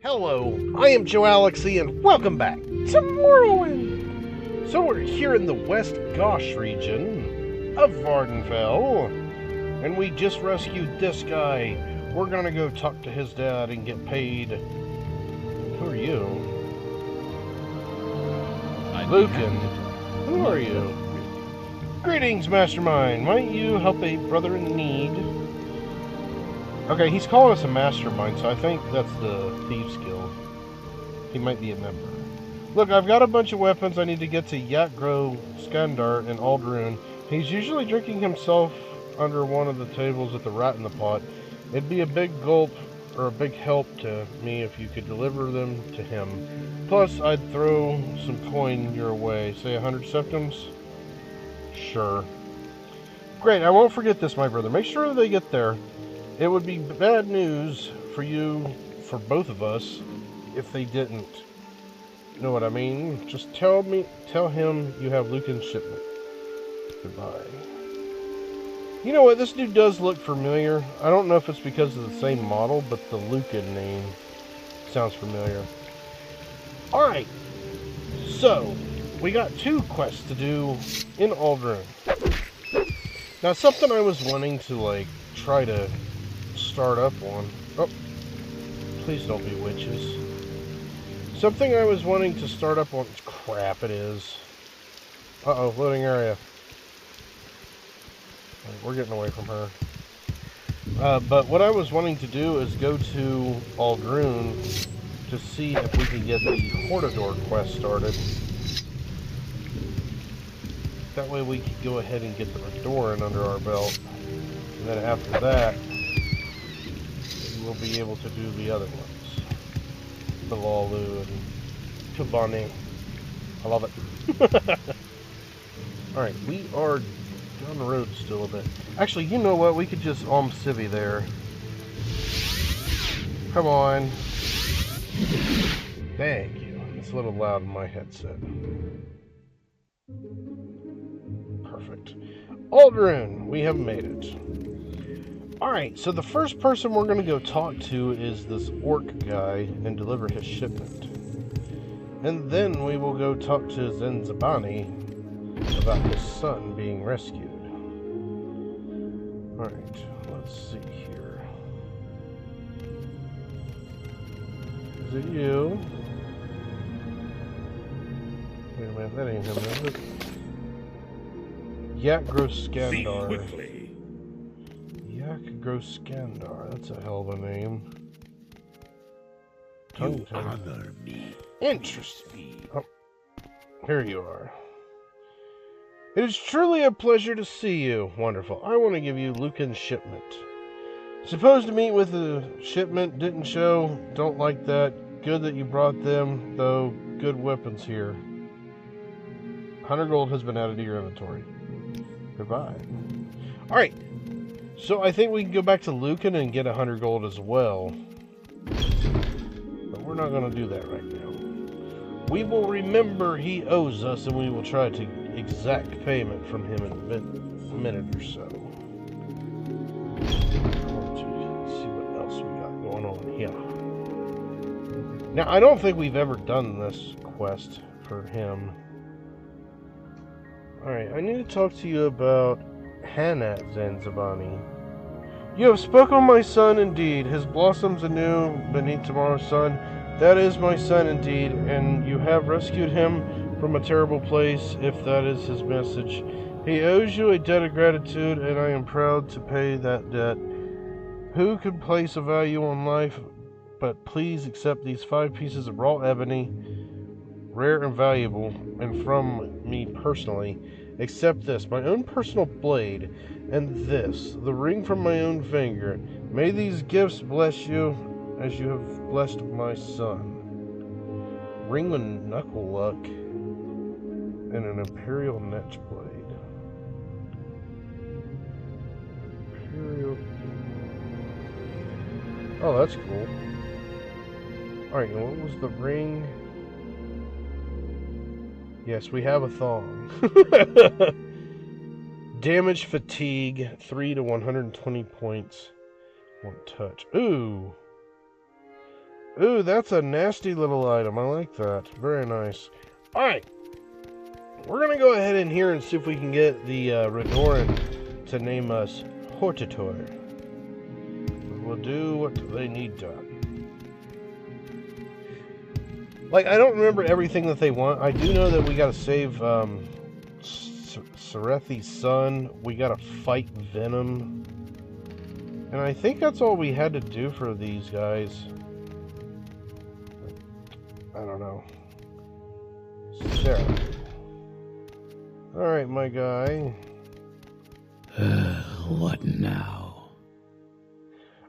Hello, I am Joalixy and welcome back to Morrowind! So we're here in the West Gosh region of Vardenfell, and we just rescued this guy. We're gonna go talk to his dad and get paid. Who are you? Lucan. Who are you? Greetings, Mastermind. Might you help a brother in need? Okay, he's calling us a mastermind, so I think that's the Thieves Guild. He might be a member. Look, I've got a bunch of weapons. I need to get to Yatgro, Skandar, and Aldrune. He's usually drinking himself under one of the tables at the Rat in the Pot. It'd be a big gulp, or a big help to me if you could deliver them to him. Plus, I'd throw some coin your way. Say 100 septims? Sure. Great, I won't forget this, my brother. Make sure they get there. It would be bad news for you, for both of us, if they didn't. You know what I mean? Just tell him you have Lucan's shipment. Goodbye. You know what? This dude does look familiar. I don't know if it's because of the same model, but the Lucan name sounds familiar. Alright. So, we got 2 quests to do in Aldrune. Now, something I was wanting to, try to start up on. Oh, please don't be witches. Something I was wanting to start up on. Crap, it is. Uh-oh, loading area. We're getting away from her. But what I was wanting to do is go to Aldrune to see if we can get the Hortador quest started. That way we could go ahead and get the Redoran under our belt. And then after that, we'll be able to do the other ones. Balalu and Tubani. I love it. Alright, we are down the road still a bit. Actually, you know what? We could just civvy there. Come on. Thank you. It's a little loud in my headset. Perfect. Aldrune, we have made it. Alright, so the first person we're going to go talk to is this orc guy and deliver his shipment. And then we will go talk to Zenzabani about his son being rescued. Alright, let's see here. Is it you? Wait a minute, that ain't him, is it? Yatgro Skandar. Think quickly. Yatgro Skandar, that's a hell of a name. You honor me. Interesting. Oh, here you are. It is truly a pleasure to see you. Wonderful. I want to give you Lucan's shipment. Supposed to meet with the shipment, didn't show. Don't like that. Good that you brought them, though. Good weapons here. 100 gold has been added to your inventory. Goodbye. Alright. So I think we can go back to Lucan and get 100 gold as well. But we're not going to do that right now. We will remember he owes us and we will try to exact payment from him in a minute or so. Let's see what else we got going on here. Now, I don't think we've ever done this quest for him. Alright, I need to talk to you about Hanat Zenzabani. You have spoken, my son, indeed. His blossoms anew beneath tomorrow's sun. That is my son, indeed, and you have rescued him from a terrible place, if that is his message. He owes you a debt of gratitude, and I am proud to pay that debt. Who could place a value on life? But please accept these 5 pieces of raw ebony, rare and valuable, and from me personally. Accept this, my own personal blade, and this, the ring from my own finger. May these gifts bless you as you have blessed my son. Ring with knuckle luck and an imperial netch blade. Imperial. Oh, that's cool. Alright, and what was the ring? Yes, we have a thong. Damage fatigue, 3 to 120 points. One touch. Ooh. Ooh, that's a nasty little item. I like that. Very nice. Alright. We're going to go ahead in here and see if we can get the Redoran to name us Hortator. We'll do what they need done. Like, I don't remember everything that they want. I do know that we gotta save Serethi's son. We gotta fight Venom. And I think that's all we had to do for these guys. I don't know. Sarah. Alright, my guy. What now?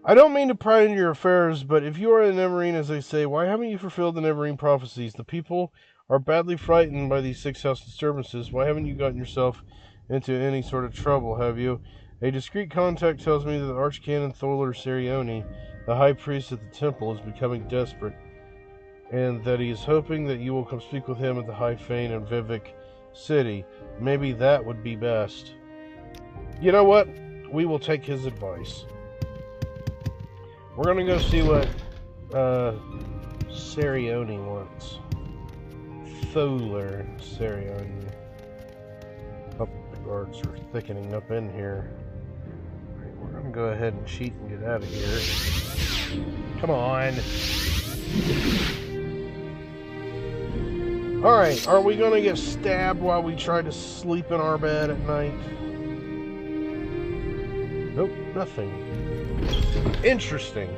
I don't mean to pry into your affairs, but if you are a Neverine, as they say, why haven't you fulfilled the Neverine prophecies? The people are badly frightened by these 6 house disturbances. Why haven't you gotten yourself into any sort of trouble, have you? A discreet contact tells me that the Archcanon Tholar Serioni, the high priest at the temple, is becoming desperate, and that he is hoping that you will come speak with him at the High Fane in Vivek City. Maybe that would be best. You know what? We will take his advice. We're gonna go see what Serioni wants. Tholar Serioni. Oh, the guards are thickening up in here. Right, we're gonna go ahead and cheat and get out of here. Come on. Alright, are we gonna get stabbed while we try to sleep in our bed at night? Nope, nothing. Interesting.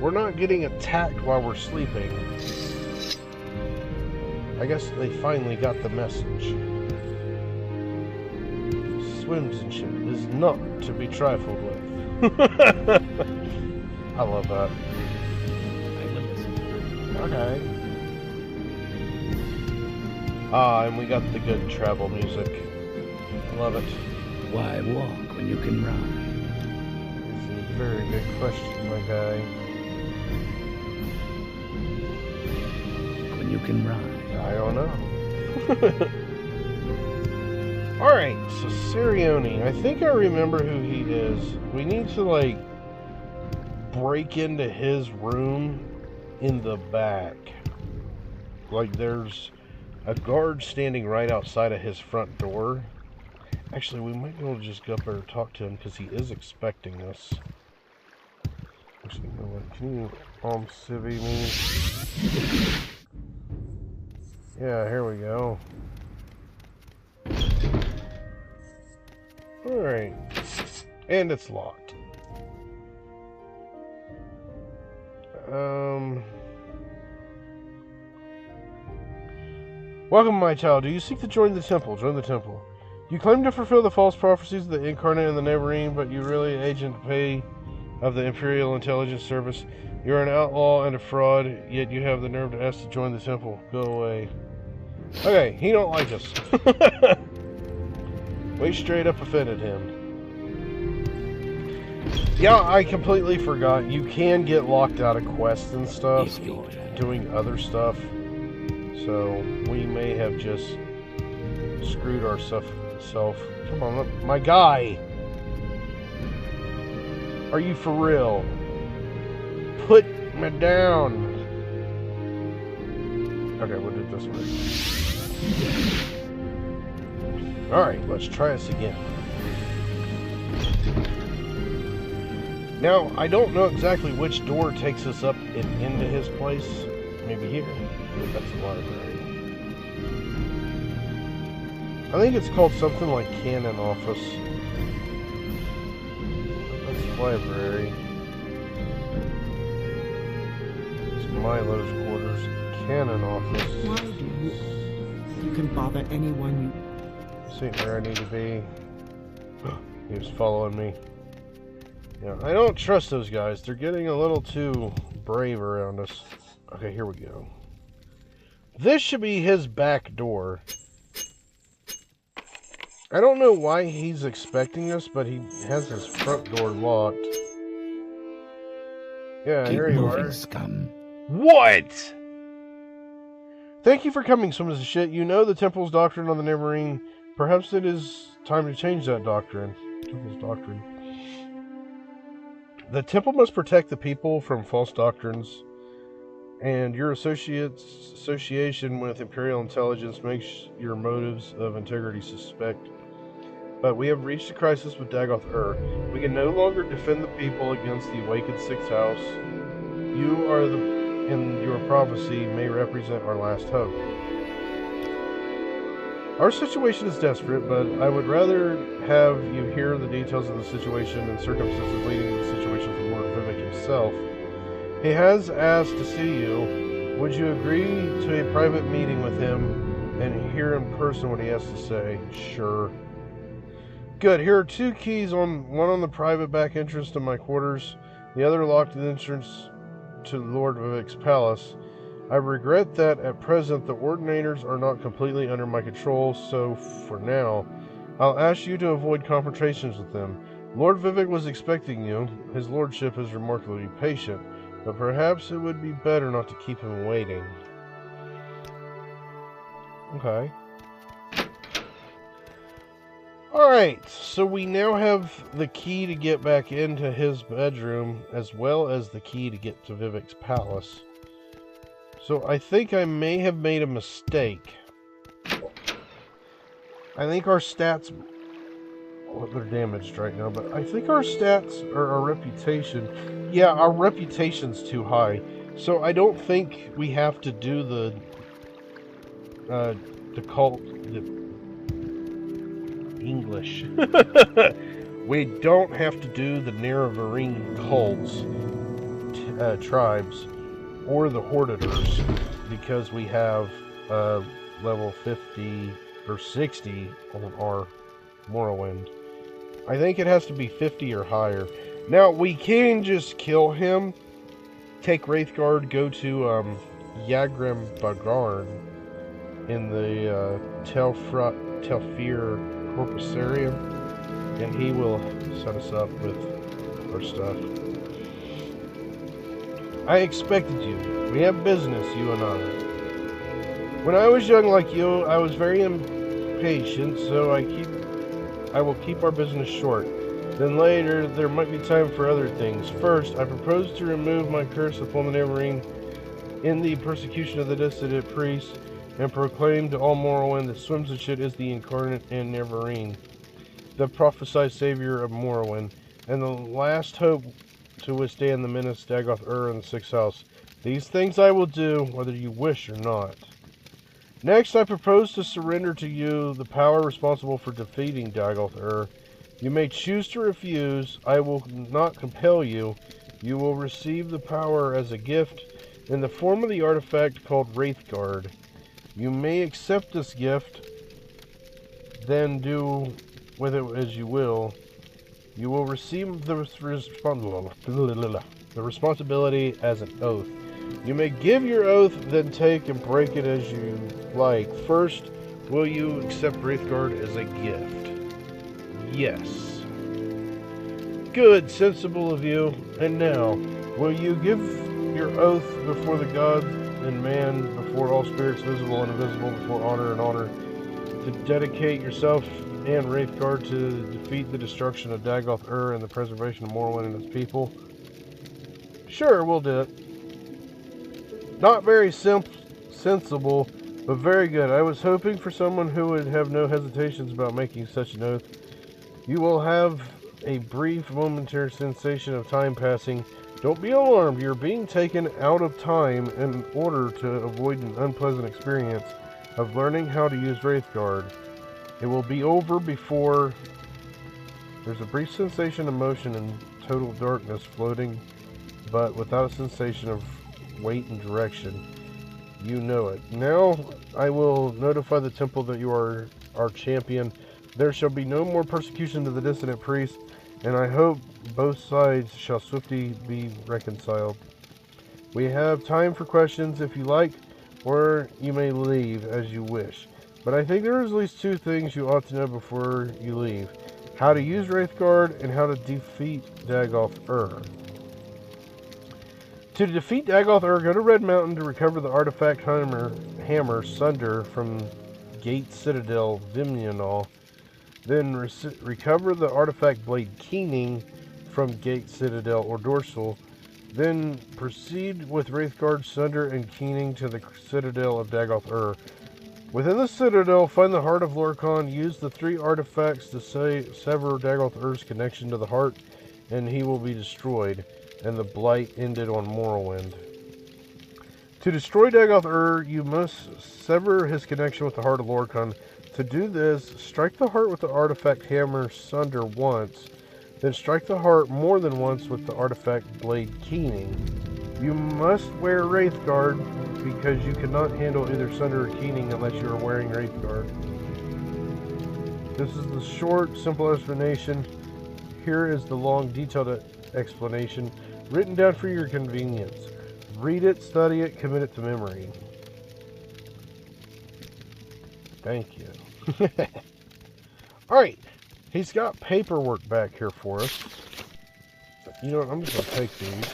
We're not getting attacked while we're sleeping. I guess they finally got the message. Swimsmanship is not to be trifled with. I love that. Okay. Ah, and we got the good travel music. Love it. Why walk when you can run? Very good question, my guy. When you can run. I don't know. Alright, so Serioni. I think I remember who he is. We need to, like, break into his room in the back. Like, there's a guard standing right outside of his front door. Actually, we might be able to just go up there and talk to him because he is expecting us. Actually, you know what? Can you civvy me? Yeah, here we go. Alright. And it's locked. Welcome, my child. Do you seek to join the temple? Join the temple. You claim to fulfill the false prophecies of the Incarnate and the Neverine, but you really agent pay of the Imperial Intelligence Service. You're an outlaw and a fraud, yet you have the nerve to ask to join the temple. Go away. Okay, he don't like us. We straight up offended him. Yeah, I completely forgot. You can get locked out of quests and stuff, doing other stuff. So, we may have just screwed ourselves. Come on, look, my guy! Are you for real? Put me down! Okay, we'll do it this way. Alright, let's try this again. Now, I don't know exactly which door takes us up and into his place. Maybe here. That's the library. I think it's called something like Canon Office. That's library. It's Milo's quarters. Canon Office. Why do you can bother anyone you... See where I need to be. He was following me. Yeah, I don't trust those guys. They're getting a little too brave around us. Okay, here we go. This should be his back door. I don't know why he's expecting us, but he has his front door locked. Yeah, here you are. Scum. What? Thank you for coming, Swimmers of Shit. You know the Temple's doctrine on the Neverine. Perhaps it is time to change that doctrine. Temple's doctrine. The Temple must protect the people from false doctrines and your association with Imperial Intelligence makes your motives of integrity suspect. But we have reached a crisis with Dagoth-Ur. We can no longer defend the people against the awakened Sixth House. You are and your prophecy may represent our last hope. Our situation is desperate, but I would rather have you hear the details of the situation and circumstances leading to the situation from Lord Vivek himself. He has asked to see you. Would you agree to a private meeting with him and hear in person what he has to say? Sure. Good. Here are 2 keys, one on the private back entrance to my quarters, the other locked the entrance to Lord Vivek's palace. I regret that at present the Ordinators are not completely under my control, so for now, I'll ask you to avoid confrontations with them. Lord Vivek was expecting you. His lordship is remarkably patient, but perhaps it would be better not to keep him waiting. Okay. Alright, so we now have the key to get back into his bedroom, as well as the key to get to Vivek's palace. So I think I may have made a mistake. I think our stats... well, they're damaged right now, but I think our stats, or our reputation... yeah, our reputation's too high. So I don't think we have to do the cult... English. We don't have to do the Nerevarine cults, tribes, or the Hordators, because we have level 50 or 60 on our Morrowind. I think it has to be 50 or higher. Now, we can just kill him, take Wraithguard, go to Yagrim Bagarn in the Telfir Corpusarium, and he will set us up with our stuff. I expected you. We have business, you and I. When I was young like you, I was very impatient, so I will keep our business short. Then later, there might be time for other things. First, I propose to remove my curse upon the Neverine in the persecution of the dissident priests, and proclaim to all Morrowind that Swimsuit is the incarnate and Neverine, the prophesied savior of Morrowind, and the last hope to withstand the menace Dagoth-Ur in the Sixth House. These things I will do, whether you wish or not. Next, I propose to surrender to you the power responsible for defeating Dagoth-Ur. You may choose to refuse. I will not compel you. You will receive the power as a gift in the form of the artifact called Wraithguard. You may accept this gift, then do with it as you will. You will receive the responsibility as an oath. You may give your oath, then take and break it as you like. First, will you accept Wraithguard as a gift? Yes. Good, sensible of you. And now, will you give your oath before the gods and man, before all spirits visible and invisible, before honor and honor, to dedicate yourself and Wraithguard to defeat the destruction of Dagoth-Ur and the preservation of Morrowind and its people? Sure, we'll do it. Not very sensible, but very good. I was hoping for someone who would have no hesitations about making such an oath. You will have a brief, momentary sensation of time passing. Don't be alarmed. You're being taken out of time in order to avoid an unpleasant experience of learning how to use Wraithguard. It will be over before there's a brief sensation of motion and total darkness floating, but without a sensation of weight and direction. You know it. Now I will notify the temple that you are our champion. There shall be no more persecution to the dissident priest, and I hope both sides shall swiftly be reconciled. We have time for questions if you like, or you may leave as you wish. But I think there is at least 2 things you ought to know before you leave. How to use Wraithguard and how to defeat Dagoth-Ur. To defeat Dagoth-Ur, go to Red Mountain to recover the artifact hammer Sunder from Gate Citadel Vimional. Then recover the artifact blade Keening from Gate Citadel or Dorsal. Then proceed with Wraithguard, Sunder, and Keening to the Citadel of Dagoth-Ur. Within the Citadel, find the Heart of Lorkhan. Use the 3 artifacts to sever Dagoth-Ur's connection to the Heart, and he will be destroyed. And the Blight ended on Morrowind. To destroy Dagoth-Ur, you must sever his connection with the Heart of Lorkhan. To do this, strike the Heart with the artifact Hammer Sunder once, then strike the Heart more than once with the artifact Blade Keening. You must wear Wraithguard, because you cannot handle either Sunder or Keening unless you are wearing Wraithguard. This is the short, simple explanation. Here is the long, detailed explanation, written down for your convenience. Read it, study it, commit it to memory. Thank you. Alright, he's got paperwork back here for us. You know what, I'm just going to take these.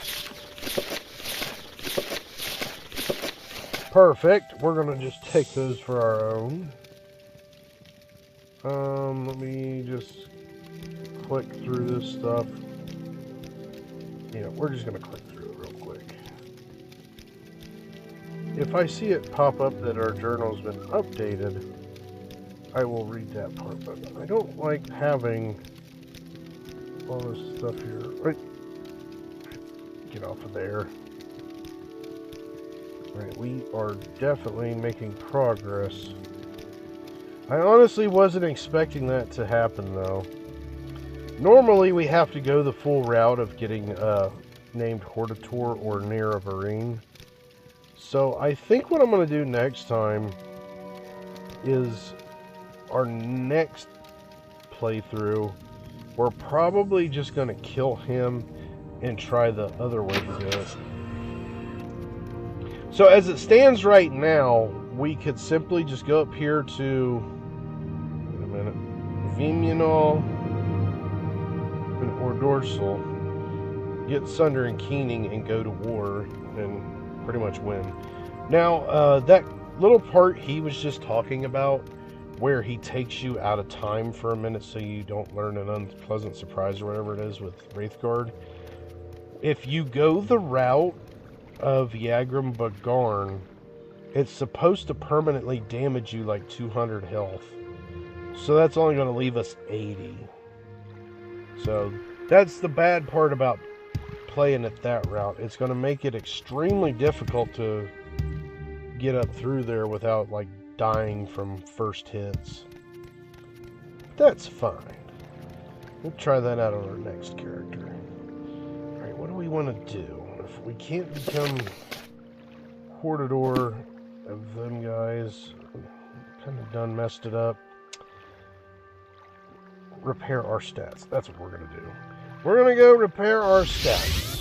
Perfect. We're going to just take those for our own. Let me just click through this stuff. Yeah, we're just going to click through it real quick. If I see it pop up that our journal's been updated, I will read that part, but I don't like having all this stuff here. Right. Get off of there. Alright, we are definitely making progress. I honestly wasn't expecting that to happen, though. Normally, we have to go the full route of getting named Hortator or near a Varine. So I think what I'm going to do next time is our next playthrough, we're probably just going to kill him and try the other way to do it. So as it stands right now, we could simply just go up here to, wait a minute, Viminal or Dorsal, get Sunder and Keening and go to war and pretty much win. Now, that little part he was just talking about, where he takes you out of time for a minute so you don't learn an unpleasant surprise or whatever it is with Wraithguard. If you go the route of Yagrim Bagarn, it's supposed to permanently damage you like 200 health. So that's only going to leave us 80. So that's the bad part about playing it that route. It's going to make it extremely difficult to get up through there without like dying from first hits. That's fine. We'll try that out on our next character. Alright, what do we want to do? If we can't become Hortator of them guys, kind of done messed it up. Repair our stats. That's what we're going to do. We're going to go repair our stats.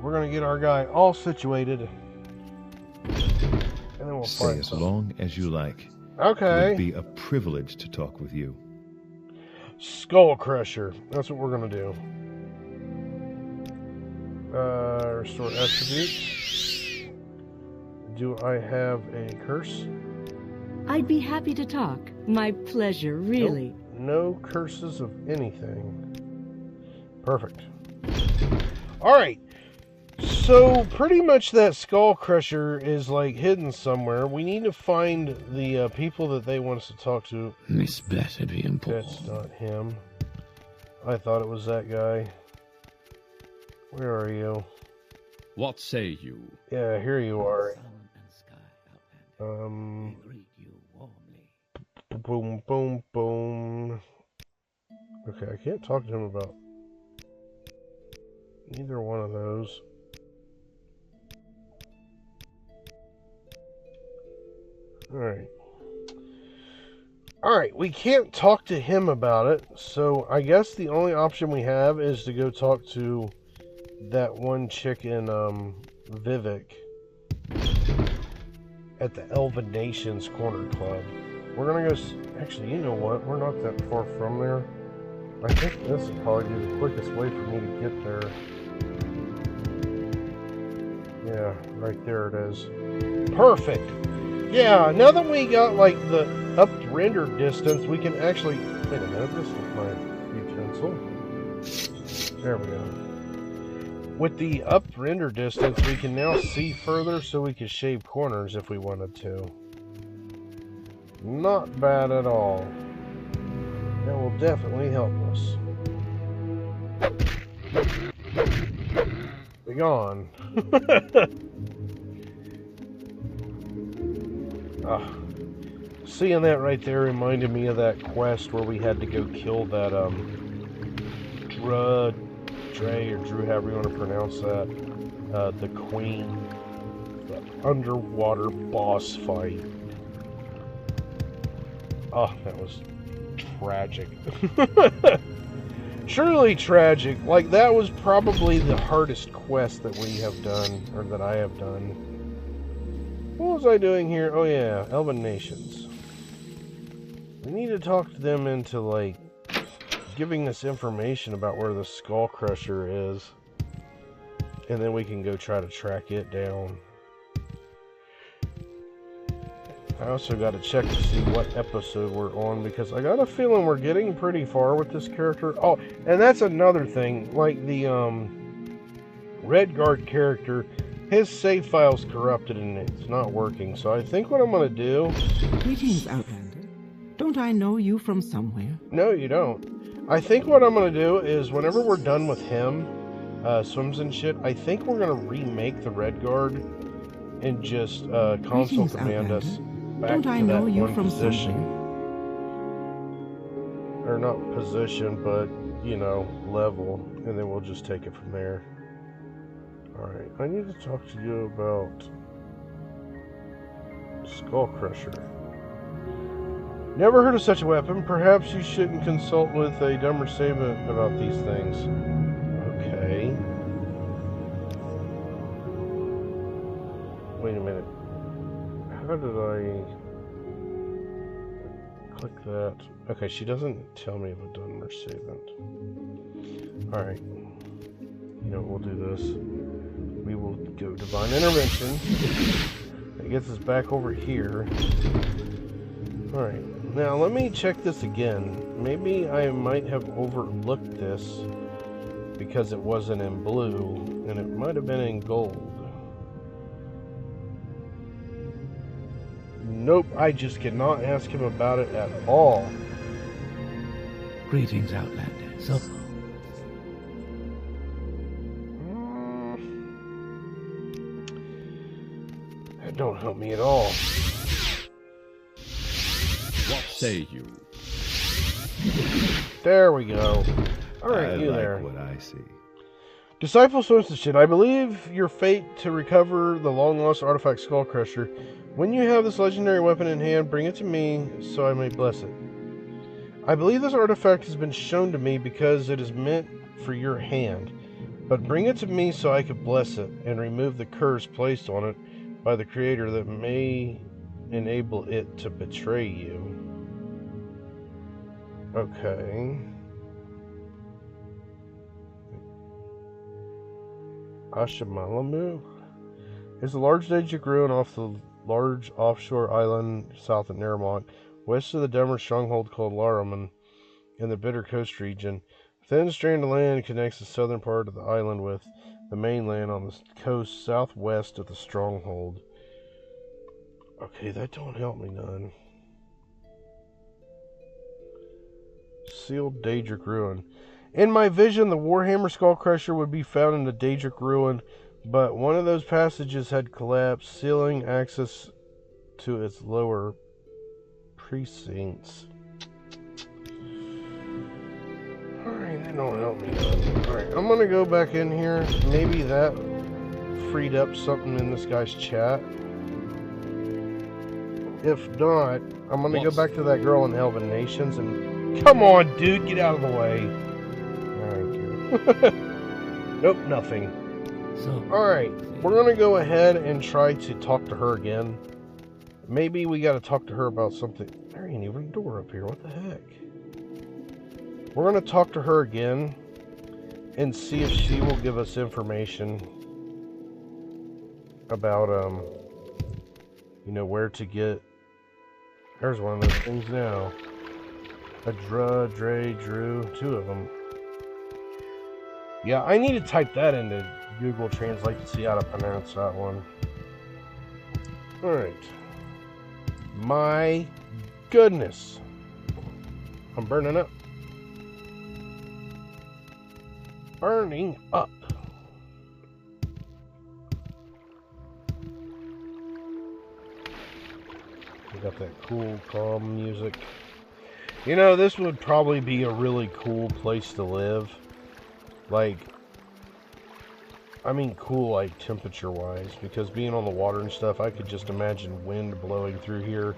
We're going to get our guy all situated. And then we'll Stay as long as you like. Okay. It would be a privilege to talk with you. Skull Crusher. That's what we're going to do. Restore attributes. Do I have a curse? I'd be happy to talk. My pleasure, really. Nope. No curses of anything. Perfect. Alright. So, pretty much that Skull Crusher is, like, hidden somewhere. We need to find the people that they want us to talk to. This better be important. That's not him. I thought it was that guy. Where are you? What say you? Yeah, here you are. Boom, boom, boom. Okay, I can't talk to him about either one of those. Alright. Alright, we can't talk to him about it, so I guess the only option we have is to go talk to that one chick in Vivek at the Elven Nations Corner Club. We're gonna go. Actually, you know what? We're not that far from there. I think this will probably be the quickest way for me to get there. Yeah, right there it is. Perfect! Yeah, now that we got like the up render distance, we can actually. Wait a minute, this is my utensil. There we go. With the up render distance, we can now see further, so we can shave corners if we wanted to. Not bad at all. That will definitely help us. Be gone. Seeing that right there reminded me of that quest where we had to go kill that Dre or Drew, however you want to pronounce that, the queen, the underwater boss fight. Oh, that was tragic. Truly tragic. Like, that was probably the hardest quest that we have done, or that I have done. What was I doing here? Oh yeah, Elven Nations. We need to talk to them into, like, giving us information about where the Skull Crusher is. And then we can go try to track it down. I also got to check to see what episode we're on, because I got a feeling we're getting pretty far with this character. Oh, and that's another thing. Like, the Wraithguard character, his save file's corrupted and it's not working. So I think what I'm going to do... Greetings, Outlander. Don't I know you from somewhere? No, you don't. I think what I'm going to do is, whenever we're done with him, swims and shit, I think we're going to remake the Wraithguard and just console command us back to that one position. Or not position, but, you know, level. And then we'll just take it from there. Alright, I need to talk to you about Skull Crusher. Never heard of such a weapon. Perhaps you shouldn't consult with a dumber savant about these things. Okay. Wait a minute. How did I click that? Okay, she doesn't tell me of a dumber savant. Alright. You know, we'll do this. We will go Divine Intervention. It gets us back over here. Alright. Now, let me check this again. Maybe I might have overlooked this because it wasn't in blue, and it might have been in gold. Nope, I just cannot ask him about it at all. Greetings, Outlander. So... that don't help me at all. What say you? There we go. Alright, I you like there. what I see. Disciple swims to shit. I believe your fate to recover the long-lost artifact Skull Crusher. When you have this legendary weapon in hand, bring it to me so I may bless it. I believe this artifact has been shown to me because it is meant for your hand. But bring it to me so I could bless it and remove the curse placed on it by the Creator that may enable it to betray you. Okay. Ashimalamu is a large Daedric ruin off the large offshore island south of Neremont, west of the Denver stronghold called Laraman in the Bitter Coast region. A thin strand of land connects the southern part of the island with the mainland on the coast southwest of the stronghold. Okay, that don't help me none. Sealed Daedric ruin. In my vision, the Warhammer Skullcrusher would be found in the Daedric ruin, but one of those passages had collapsed, sealing access to its lower precincts. Alright, that don't help me none. Alright, I'm gonna go back in here. Maybe that freed up something in this guy's chat. If not, I'm gonna go back to that girl in Elven Nations and... Come on, dude, get out of the way. Thank you. Nope, nothing. So, alright, we're gonna go ahead and try to talk to her again. Maybe we gotta talk to her about something. There ain't even a door up here, what the heck? We're gonna talk to her again and see if she will give us information about, you know, where to get... There's one of those things now. A Dre, Drew, two of them. Yeah, I need to type that into Google Translate to see how to pronounce that one. Alright. My goodness. I'm burning up. Burning up. We got that cool, calm music. You know, this would probably be a really cool place to live. Like, I mean cool, like, temperature-wise. Because being on the water and stuff, I could just imagine wind blowing through here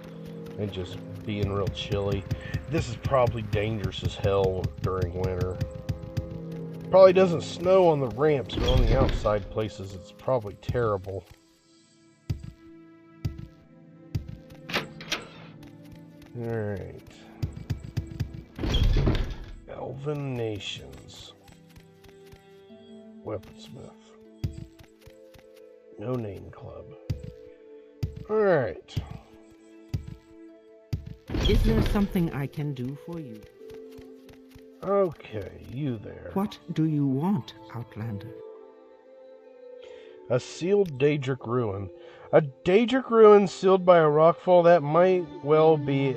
and just being real chilly. This is probably dangerous as hell during winter. Probably doesn't snow on the ramps, but on the outside places, it's probably terrible. Alright. Elven Nations. Weaponsmith. No Name Club. Alright. Is there something I can do for you? Okay, you there. What do you want, Outlander? A sealed Daedric ruin. A Daedric ruin sealed by a rockfall, that might well be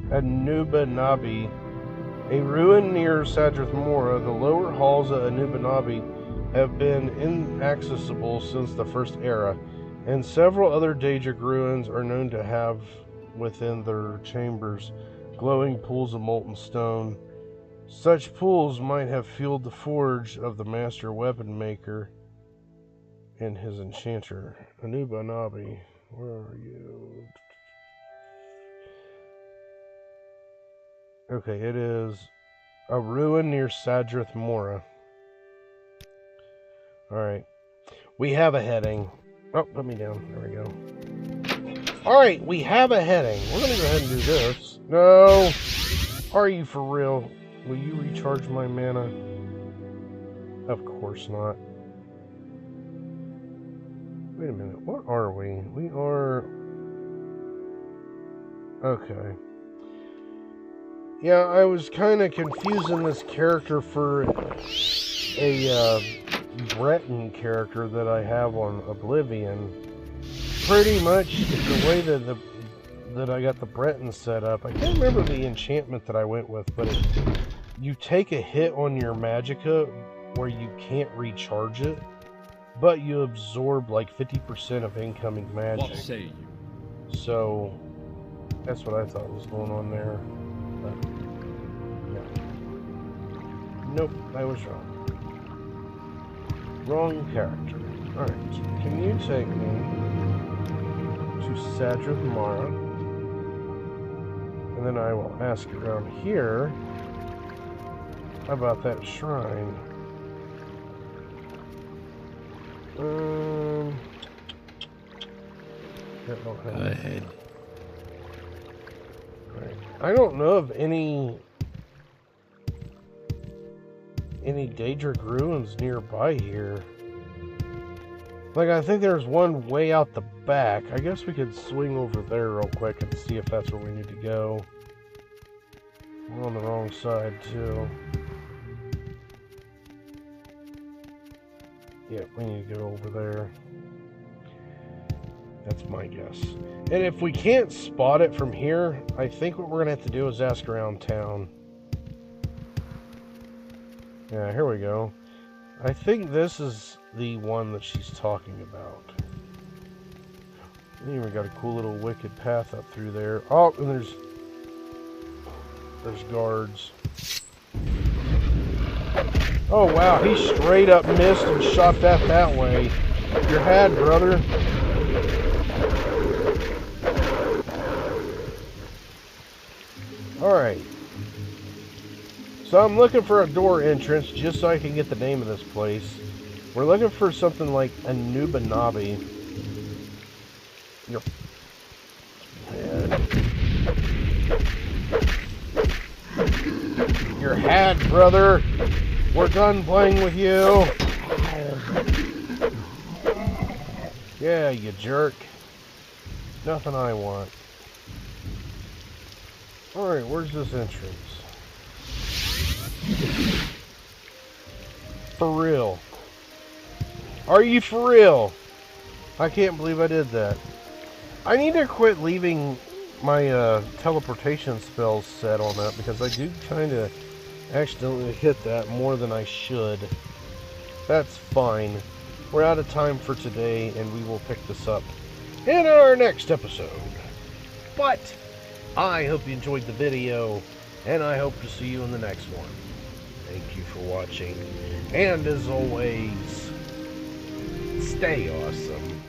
Anubanabi. A ruin near Sadrith Mora. The lower halls of Anubanabi have been inaccessible since the First Era, and several other Daedric ruins are known to have within their chambers glowing pools of molten stone. Such pools might have fueled the forge of the master weapon maker and his enchanter. Anubanabi, where are you? Okay, it is a ruin near Sadrith Mora. Alright. We have a heading. Oh, put me down. There we go. Alright, we have a heading. We're going to go ahead and do this. No! Are you for real? Will you recharge my mana? Of course not. Wait a minute. What are we? We are... Okay. Yeah, I was kind of confusing this character for a Breton character that I have on Oblivion. Pretty much the way that I got the Breton set up. I can't remember the enchantment that I went with, but you take a hit on your magicka where you can't recharge it, but you absorb like 50% of incoming magic. What say you? So that's what I thought was going on there. But, yeah. Nope, I was wrong. Wrong character. Alright, can you take me to Sadrith Mara? And then I will ask around here about that shrine. Go ahead. Right. I don't know of any Daedric ruins nearby here. Like, I think there's one way out the back. I guess we could swing over there real quick and see if that's where we need to go. We're on the wrong side, too. Yeah, we need to go over there. That's my guess. And if we can't spot it from here, I think what we're going to have to do is ask around town. Yeah, here we go. I think this is the one that she's talking about. We even got a cool little wicked path up through there. Oh, and there's guards. Oh wow, he straight up missed and shot that way. Your hat, brother. Alright. So I'm looking for a door entrance just so I can get the name of this place. We're looking for something like Anubanabi. Your head. Your hat, brother. We're done playing with you. Yeah, you jerk. Nothing I want. Alright, where's this entrance? For real. Are you for real? I can't believe I did that. I need to quit leaving my teleportation spells set on that because I do kind of accidentally hit that more than I should. That's fine. We're out of time for today, and we will pick this up in our next episode. But I hope you enjoyed the video, and I hope to see you in the next one. Thank you for watching, and as always, stay awesome.